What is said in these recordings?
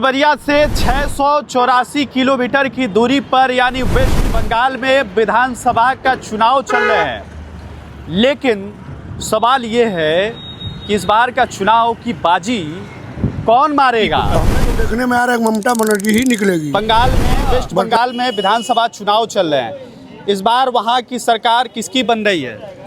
देवरिया से 684 किलोमीटर की दूरी पर यानी वेस्ट बंगाल में विधानसभा का चुनाव चल रहे हैं। लेकिन सवाल ये है कि इस बार का चुनाव की बाजी कौन मारेगा। देखने में आ रहा है ममता बनर्जी ही निकलेगी। बंगाल में वेस्ट बंगाल में विधानसभा चुनाव चल रहे हैं। इस बार वहाँ की सरकार किसकी बन रही है?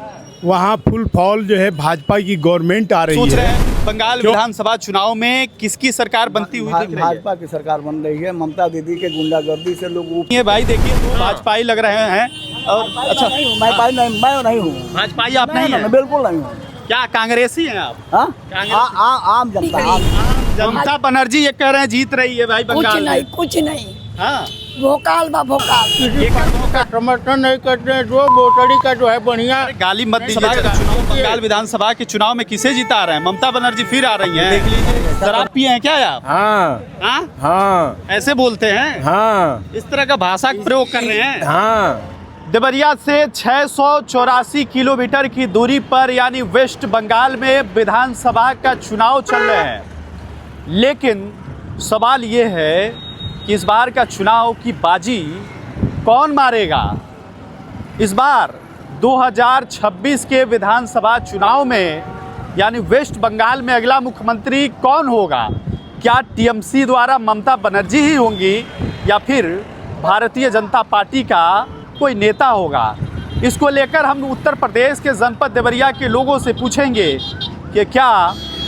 वहाँ फुल फॉल जो है भाजपा की गवर्नमेंट आ रही है। सोच रहे हैं बंगाल विधानसभा चुनाव में किसकी सरकार बनती हुई दिख रही है? भाजपा की सरकार बन रही है। ममता दीदी के गुंडागर्दी से लोग ये भाई देखिए तो भाजपा ही लग रहे हैं। और अच्छा मैं नहीं हूँ। भाजपा ही आप नहीं हैं? बिल्कुल नहीं हूँ। क्या कांग्रेसी हैं आप? आम जनता। ममता बनर्जी ये कह रहे हैं जीत रही है भाई बंगाल में। कुछ नहीं। हाँ भोकाल बा भोकाल। समर्थन नहीं करते हैं जो वोटरी का जो है बढ़िया गाली मत सभा का चुनाव बंगाल विधानसभा के चुनाव में किसे जिता रहे हैं? ममता बनर्जी फिर आ रही हैं। देख लीजिए शराब पिए हैं क्या आप? हाँ हाँ ऐसे बोलते हैं? हाँ इस तरह का भाषा का प्रयोग कर रहे हैं। हाँ। देवरिया से 684 किलोमीटर की दूरी पर यानी वेस्ट बंगाल में विधानसभा का चुनाव चल रहे हैं। लेकिन सवाल ये है कि इस बार का चुनाव की बाजी कौन मारेगा। इस बार 2026 के विधानसभा चुनाव में यानी वेस्ट बंगाल में अगला मुख्यमंत्री कौन होगा? क्या टीएमसी द्वारा ममता बनर्जी ही होंगी या फिर भारतीय जनता पार्टी का कोई नेता होगा? इसको लेकर हम उत्तर प्रदेश के जनपद देवरिया के लोगों से पूछेंगे कि क्या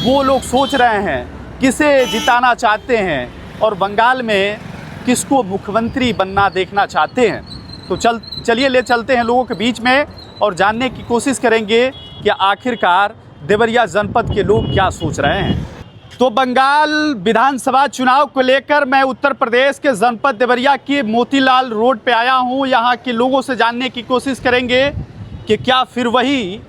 वो लोग सोच रहे हैं, किसे जिताना चाहते हैं और बंगाल में किसको मुख्यमंत्री बनना देखना चाहते हैं। तो चलिए ले चलते हैं लोगों के बीच में और जानने की कोशिश करेंगे कि आखिरकार देवरिया जनपद के लोग क्या सोच रहे हैं। तो बंगाल विधानसभा चुनाव को लेकर मैं उत्तर प्रदेश के जनपद देवरिया के मोतीलाल रोड पे आया हूँ। यहाँ के लोगों से जानने की कोशिश करेंगे कि क्या फिर वही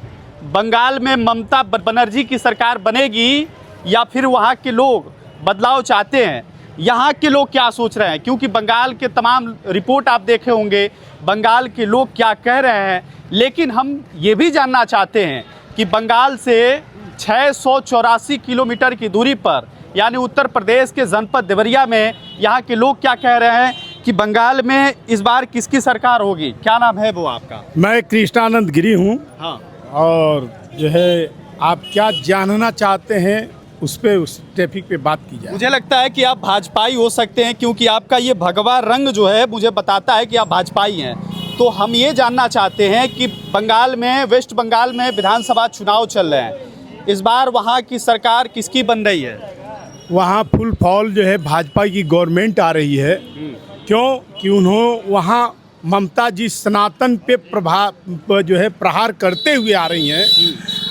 बंगाल में ममता बनर्जी की सरकार बनेगी या फिर वहाँ के लोग बदलाव चाहते हैं। यहाँ के लोग क्या सोच रहे हैं, क्योंकि बंगाल के तमाम रिपोर्ट आप देखे होंगे, बंगाल के लोग क्या कह रहे हैं। लेकिन हम ये भी जानना चाहते हैं कि बंगाल से 684 किलोमीटर की दूरी पर यानी उत्तर प्रदेश के जनपद देवरिया में यहाँ के लोग क्या कह रहे हैं कि बंगाल में इस बार किसकी सरकार होगी। क्या नाम है वो आपका? मैं कृष्णानंद गिरी हूँ। हाँ। और जो है आप क्या जानना चाहते हैं उस टॉपिक पे बात की जाए। मुझे लगता है कि आप भाजपाई हो सकते हैं, क्योंकि आपका ये भगवा रंग जो है मुझे बताता है कि आप भाजपाई हैं। तो हम ये जानना चाहते हैं कि बंगाल में वेस्ट बंगाल में विधानसभा चुनाव चल रहे हैं। इस बार वहाँ की सरकार किसकी बन रही है? वहाँ फुल फॉल जो है भाजपा की गवर्नमेंट आ रही है। क्यों कि उन्होंने वहाँ ममता जी सनातन पे जो है प्रहार करते हुए आ रही हैं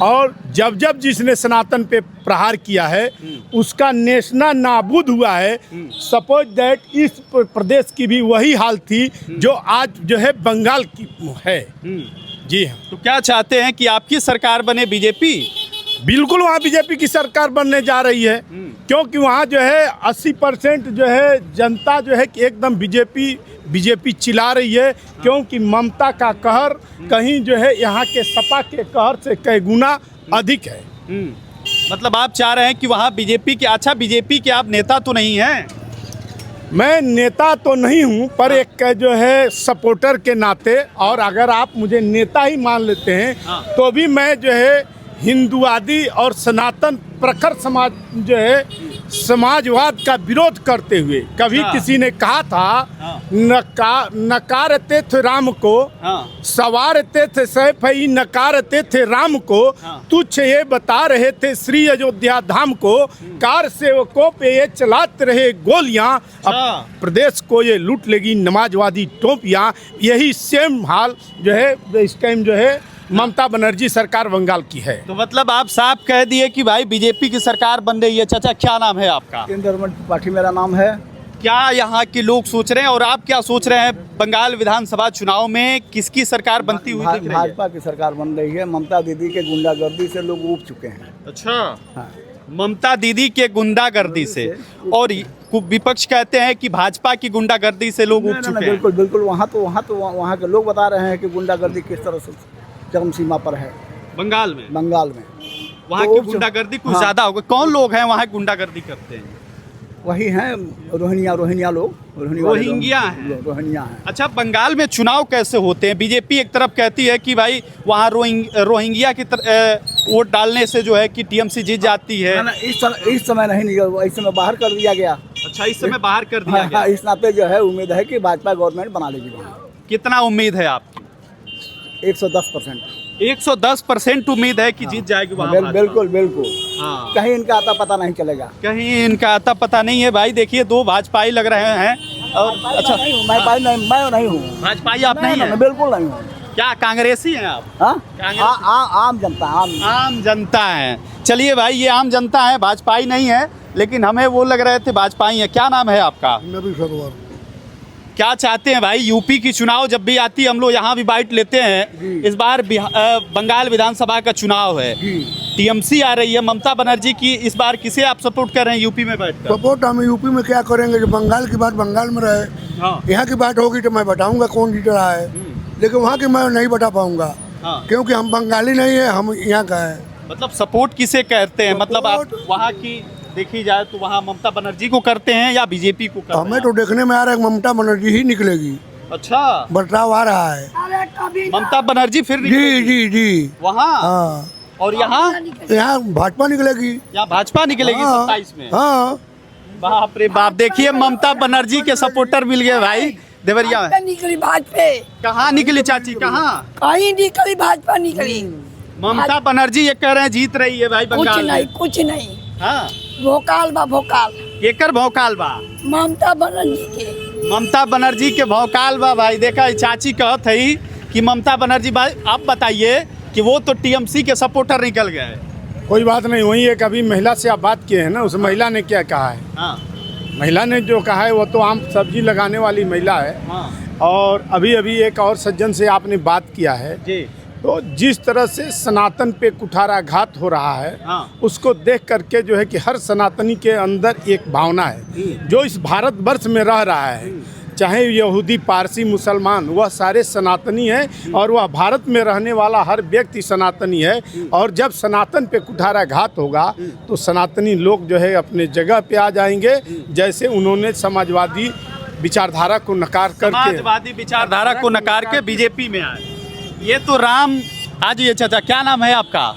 और जब जब जिसने सनातन पे प्रहार किया है उसका नेशना नाबूद हुआ है। सपोज दैट इस प्रदेश की भी वही हाल थी जो आज जो है बंगाल की है। जी हाँ। तो क्या चाहते हैं कि आपकी सरकार बने बीजेपी? बिल्कुल वहाँ बीजेपी की सरकार बनने जा रही है, क्योंकि वहाँ जो है 80% जो है जनता जो है कि एकदम बीजेपी चिल्ला रही है। क्योंकि ममता का कहर कहीं जो है यहाँ के सपा के कहर से कई गुना अधिक है। मतलब आप चाह रहे हैं कि वहाँ बीजेपी के बीजेपी के आप नेता तो नहीं हैं? मैं नेता तो नहीं हूँ पर एक जो है सपोर्टर के नाते, और अगर आप मुझे नेता ही मान लेते हैं तो भी मैं जो है हिंदुवादी और सनातन प्रखर समाज जो है समाजवाद का विरोध करते हुए कभी किसी ने कहा था नकारते थे राम को, सवारते थे सैफ ही नकारते थे राम को, तुच्छ ये बता रहे थे श्री अयोध्या धाम को, कार सेवकों पे ये चलाते रहे गोलियां, अब प्रदेश को ये लूट लेगी नमाजवादी टोपियां। यही सेम हाल जो है इस टाइम जो है ममता बनर्जी सरकार बंगाल की है। तो मतलब आप साफ कह दिए कि भाई बीजेपी की सरकार बन रही है। चाचा क्या नाम है आपका? इंद्रमण त्रिपाठी मेरा नाम है। क्या यहाँ के लोग सोच रहे हैं और आप क्या सोच रहे हैं, बंगाल विधानसभा चुनाव में किसकी सरकार बनती हुई दिख रही है? भाजपा की सरकार बन रही है। ममता दीदी के गुंडागर्दी से लोग ऊब चुके हैं। अच्छा। हाँ। ममता दीदी के गुंडागर्दी से, और विपक्ष कहते हैं कि भाजपा की गुंडागर्दी से लोग ऊब चुके हैं। बिल्कुल बिल्कुल। वहाँ के लोग बता रहे हैं कि गुंडागर्दी किस तरह से चरम सीमा पर है बंगाल में। वहाँ की गुंडागर्दी कुछ ज्यादा होगा। कौन लोग हैं वहाँ गुंडागर्दी करते हैं? वही हैं रोहिंग्या लोग, रोहिंग्या हैं। रोहिंग्या हैं। अच्छा, बंगाल में चुनाव कैसे होते हैं? बीजेपी एक तरफ कहती है कि भाई वहाँ रोहिंग्या की वोट डालने से जो है कि टीएमसी जीत जाती है। ना, इस समय नहीं निकल, इस समय बाहर कर दिया गया। अच्छा, इस समय बाहर कर दिया गया। हाँ, इस नाते जो है उम्मीद है कि भाजपा गवर्नमेंट बना लेगी वहाँ। कितना उम्मीद है आपकी? 110%। 110% उम्मीद है कि जीत जाएगी वहाँ भाजपा। बिल्कुल बिल्कुल। हाँ। कहीं इनका आता पता नहीं चलेगा। कहीं इनका आता पता नहीं है भाई। देखिए, दो भाजपाई लग रहे हैं। और अच्छा, मैं नहीं हूँ। भाजपाई आप नहीं है? बिल्कुल नहीं हूँ। क्या कांग्रेसी हैं आप? आम जनता। आम जनता है। चलिए भाई, ये आम जनता है, भाजपाई नहीं है, लेकिन हमें वो लग रहे थे भाजपाई है। क्या नाम है आपका? नबी सरवर। क्या चाहते हैं भाई? यूपी की चुनाव जब भी आती है हम लोग यहाँ भी बाइट लेते हैं। इस बार बंगाल विधानसभा का चुनाव है, टीएमसी आ रही है, ममता बनर्जी की। इस बार किसे आप सपोर्ट कर रहे हैं यूपी में बैठकर? सपोर्ट हम यूपी में क्या करेंगे, जो बंगाल की बात बंगाल में रहे। हाँ। यहाँ की बात होगी तो मैं बताऊंगा कौन जीत रहा है, लेकिन वहाँ की मैं नहीं बता पाऊंगा। हाँ। क्योंकि हम बंगाली नहीं है, हम यहाँ का है। मतलब सपोर्ट किसे कहते हैं? मतलब आप वहाँ की देखी जाए तो वहाँ ममता बनर्जी को करते हैं या बीजेपी को करते हैं? हमें तो देखने में आ रहा है कि ममता बनर्जी ही निकलेगी। अच्छा, बदलाव आ रहा है। ममता बनर्जी फिर जी जी जी। वहाँ। हाँ। और यहाँ भाजपा निकलेगी। यहाँ भाजपा निकलेगी 27 में। हाँ। बाप रे बाप, देखिए ममता बनर्जी के सपोर्टर मिल गए भाई देवरिया में। निकली भाजपा। कहाँ निकली चाची, कहाँ? कहीं निकली, भाजपा निकली। ममता बनर्जी ये कह रहे हैं जीत रही है भाई कुछ बंगाल नहीं, में। कुछ नहीं। हाँ, भोकाल बा भोकाल। केकर भौकाल बा? ममता बनर्जी के। ममता बनर्जी के भौकाल बा भाई। देखा, चाची कहत है कि ममता बनर्जी भाई। आप बताइए कि वो तो टीएमसी के सपोर्टर निकल गए। कोई बात नहीं, वही एक अभी महिला से आप बात किए हैं ना, उस महिला ने क्या कहा है? हाँ। महिला ने जो कहा है वो तो आम सब्जी लगाने वाली महिला है। हाँ। और अभी अभी एक और सज्जन से आपने बात किया है, जी। तो जिस तरह से सनातन पे कुठाराघात हो रहा है, हाँ। उसको देख करके जो है कि हर सनातनी के अंदर एक भावना है जो इस भारतवर्ष में रह रहा है, चाहे यहूदी, पारसी, मुसलमान, वह सारे सनातनी हैं और वह भारत में रहने वाला हर व्यक्ति सनातनी है। और जब सनातन पे कुठाराघात होगा तो सनातनी लोग जो है अपने जगह पे आ जाएंगे, जैसे उन्होंने समाजवादी विचारधारा को नकार करके समाजवादी विचारधारा को नकार के बीजेपी में आए। ये तो राम। आज ये चाचा, क्या नाम है आपका?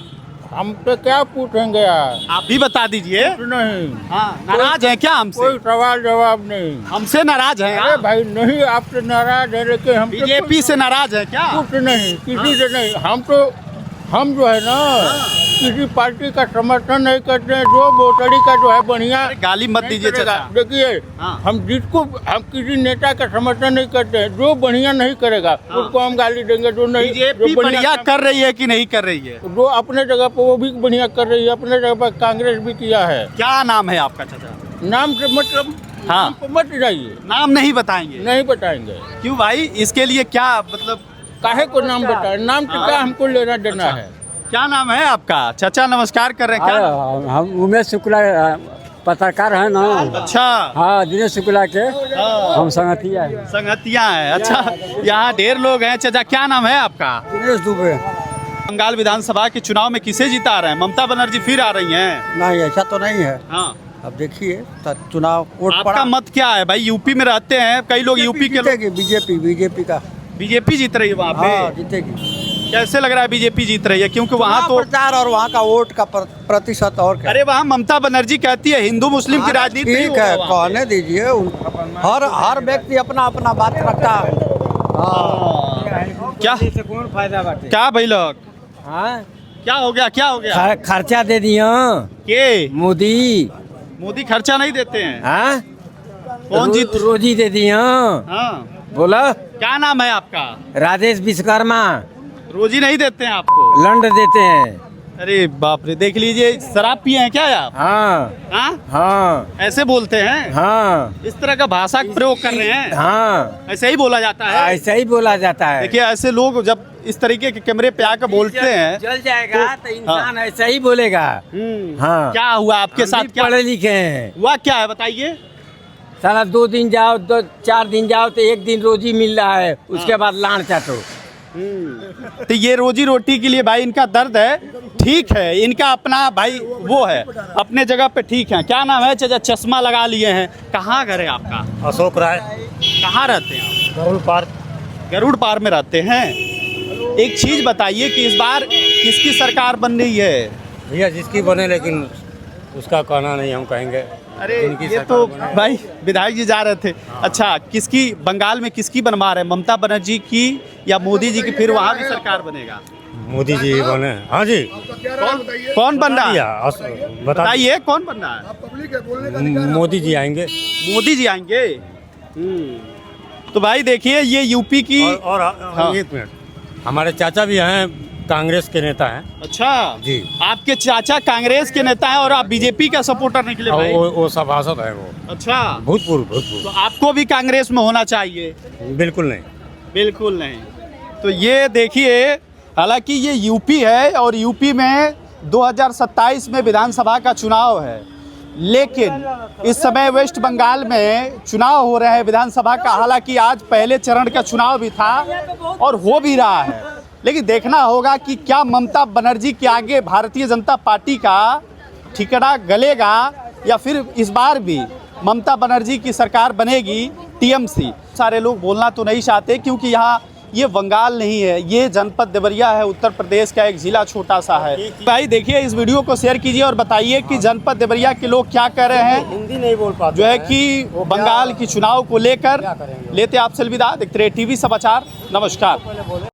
हम तो क्या पूछेंगे यार, आप भी बता दीजिए। नहीं। हाँ, नाराज हैं क्या हमसे? कोई सवाल जवाब नहीं। हमसे नाराज हैं? अरे भाई नहीं, आपसे नाराज है, लेकिन हम बीजेपी से नाराज है क्या? कुछ नहीं, किसी से नहीं। हम जो है ना किसी पार्टी का समर्थन नहीं करते हैं। जो वोटरी का जो है बढ़िया। गाली मत दीजिए चाचा। देखिए, हाँ। हम किसी नेता का समर्थन नहीं करते हैं। जो बढ़िया नहीं करेगा उसको हम गाली देंगे। जो नहीं, बीजेपी बढ़िया कर रही है कि नहीं कर रही है? जो अपने जगह पर वो भी बढ़िया कर रही है, अपने जगह पर कांग्रेस भी किया है। क्या नाम है आपका चाचा? नाम से मतलब हाँ। नाम को मत जाइए। नाम नहीं बताएंगे? नहीं बताएंगे। क्यों भाई? इसके लिए क्या मतलब? काहे को नाम बताए? नाम से क्या हमको लेना देना है? क्या नाम है आपका? चाचा नमस्कार कर रहे हैं क्या? हम उमेश शुक्ला पत्रकार है ना। अच्छा। हाँ, दिनेश शुक्ला के हम संगतिया है। संगतिया है। अच्छा, यहाँ ढेर लोग हैं। चाचा क्या नाम है आपका? दिनेश दुबे। बंगाल विधानसभा के चुनाव में किसे जिता रहे हैं? ममता बनर्जी फिर आ रही हैं? नहीं, ऐसा तो नहीं है। हाँ। अब देखिए चुनाव वोट आपका मत क्या है भाई? यूपी में रहते हैं कई लोग, यूपी के लोग। बीजेपी का बीजेपी जीत रही है वहाँ पे? हाँ, जीतेगी। कैसे लग रहा है बीजेपी जीत रही है? क्योंकि वहाँ तो प्रचार और वहाँ का वोट का प्रतिशत और क्या। अरे वहाँ ममता बनर्जी कहती है हिंदू मुस्लिम की राजनीति नहीं ठीक है, होगा वहाँ पे। कहने दीजिए। हर व्यक्ति अपना अपना बात रखता है। क्या कौन फायदा बाटे? क्या भाई लोग? हाँ, क्या हो गया? क्या हो गया? खर्चा दे दिया के मोदी खर्चा नहीं देते हैं? हाँ, कौन जीत? रोजी दे दिया। हाँ। बोला, क्या नाम है आपका? राजेश विश्वकर्मा। रोजी नहीं देते हैं आपको? लंड देते हैं। अरे बाप रे, देख लीजिए, शराब पिए हैं क्या आप? हाँ हाँ? हाँ ऐसे बोलते हैं? हाँ इस तरह का भाषा का प्रयोग कर रहे हैं? हाँ, ऐसे ही बोला जाता है? ऐसा ही बोला जाता है। देखिए, ऐसे लोग जब इस तरीके के कैमरे पे आकर बोलते हैं जल जाएगा तो इंसान ऐसा ही बोलेगा। हाँ, क्या हुआ आपके साथ? क्या पढ़े लिखे हैं। हुआ क्या है बताइए? साला 2 दिन जाओ, 4 दिन जाओ तो 1 दिन रोजी मिल रहा है, उसके बाद लान चाटो। तो ये रोजी रोटी के लिए भाई इनका दर्द है, ठीक है, इनका अपना भाई वो है, अपने जगह पे ठीक है। क्या नाम है चाचा? चश्मा लगा लिए हैं, कहाँ घर है आपका? अशोक राय, कहाँ रहते हैं आप? गरुड़ पार्क। गरुड़ पार में रहते हैं। एक चीज बताइए कि इस बार किसकी सरकार बन रही है? भैया जिसकी बने, लेकिन उसका कहना नहीं हम कहेंगे। अरे जिनकी ये सरकार तो बने। भाई विधायक जी जा रहे थे। अच्छा, किसकी बंगाल में किसकी बनवा रहे हैं? ममता बनर्जी की या मोदी जी की? फिर वहाँ भी सरकार बनेगा? मोदी जी बने। हाँ जी, कौन बन रहा है? बता बताइए कौन बन रहा है? मोदी जी आएंगे। मोदी जी आएंगे। तो भाई देखिए ये यूपी की और हाँ। एक मिनट, हमारे चाचा भी हैं, कांग्रेस के नेता हैं। अच्छा जी। आपके चाचा कांग्रेस के नेता हैं और आप बीजेपी का सपोर्टर निकले भाई? वो सभासद है वो। अच्छा, भूतपूर्व। तो आपको भी कांग्रेस में होना चाहिए? बिल्कुल नहीं। बिल्कुल नहीं। तो ये देखिए, हालांकि ये यूपी है और यूपी में 2027 में विधानसभा का चुनाव है, लेकिन इस समय वेस्ट बंगाल में चुनाव हो रहे हैं विधानसभा का। हालांकि आज पहले चरण का चुनाव भी था और हो भी रहा है, लेकिन देखना होगा कि क्या ममता बनर्जी के आगे भारतीय जनता पार्टी का ठिकाना गलेगा या फिर इस बार भी ममता बनर्जी की सरकार बनेगी टीएमसी। सारे लोग बोलना तो नहीं चाहते क्योंकि यहाँ ये बंगाल नहीं है, ये जनपद देवरिया है, उत्तर प्रदेश का एक ज़िला छोटा सा है। भाई देखिए, इस वीडियो को शेयर कीजिए और बताइए कि जनपद देवरिया के लोग क्या कह रहे हैं, हिंदी नहीं बोल पाते जो है कि बंगाल की चुनाव को लेकर। लेते आपसे अलविदा। देखते रहिए टीवी समाचार। नमस्कार।